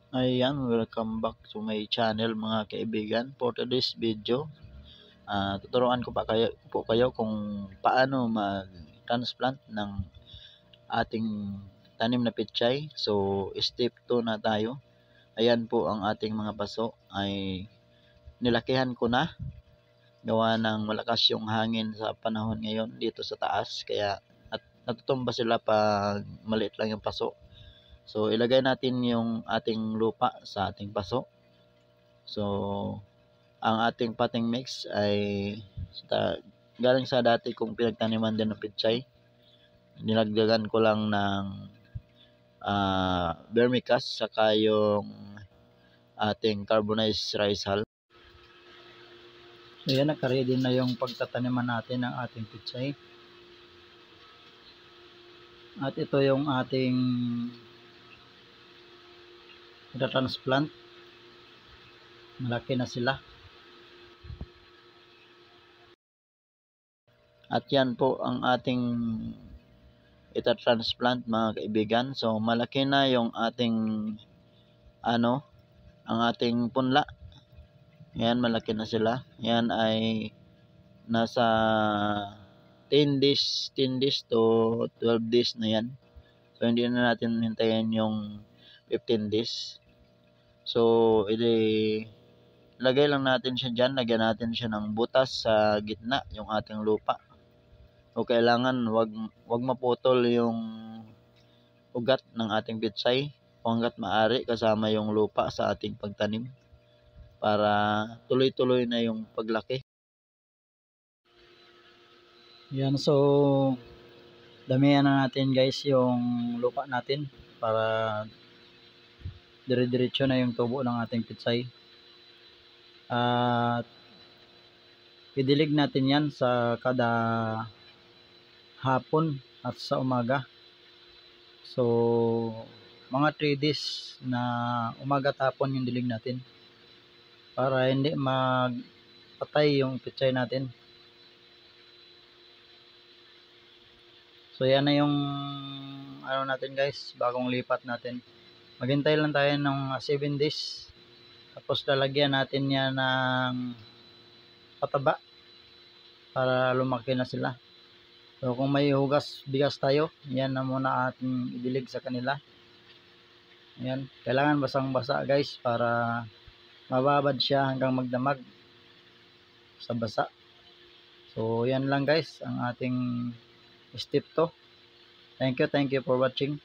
Ayan, welcome back to my channel mga kaibigan. For today's video, tuturuan ko po kayo kung paano mag-transplant ng ating tanim na pechay. So, step 2 na tayo. Ayan po ang ating mga paso ay nilakihan ko na. Gawa ng malakas yung hangin sa panahon ngayon dito sa taas. Kaya natutumba sila pag maliit lang yung paso. So, ilagay natin yung ating lupa sa ating paso. So, ang ating potting mix ay galing sa dati kong pinagtaniman din ng pechay. Nilagdagan ko lang ng vermicast saka yung ating carbonized rice hull. So, yan, nakaready na yung pagtataniman natin ng ating pechay. At ito yung ating transplant. Malaki na sila. At yan po ang ating transplant mga kaibigan. So malaki na yung ating ang ating punla. Yan, malaki na sila. Yan ay nasa 10 days to 12 days na yan. So hindi na natin hintayin yung 15 days. So lagay lang natin siya dyan. Lagyan natin siya ng butas sa gitna, yung ating lupa. O kailangan wag maputol yung ugat ng ating pechay o hanggat maaari kasama yung lupa sa ating pagtanim para tuloy-tuloy na yung paglaki. Yan, so damihan na natin guys yung lupa natin para dire-diretso na yung tubo ng ating pechay. At idilig natin yan sa kada hapon at sa umaga. So mga 3 days na umaga at hapon yung dilig natin para hindi magpatay yung pechay natin. So yan na yung natin guys, bagong lipat natin. Maghintay lang tayo ng 7 days. Tapos lalagyan natin yan ng pataba para lumaki na sila. So kung may bigas tayo, yan na muna ating idilig sa kanila. Yan, kailangan basang-basa guys para mababad siya hanggang magdamag sa basa. So yan lang guys ang ating step 2. Thank you for watching.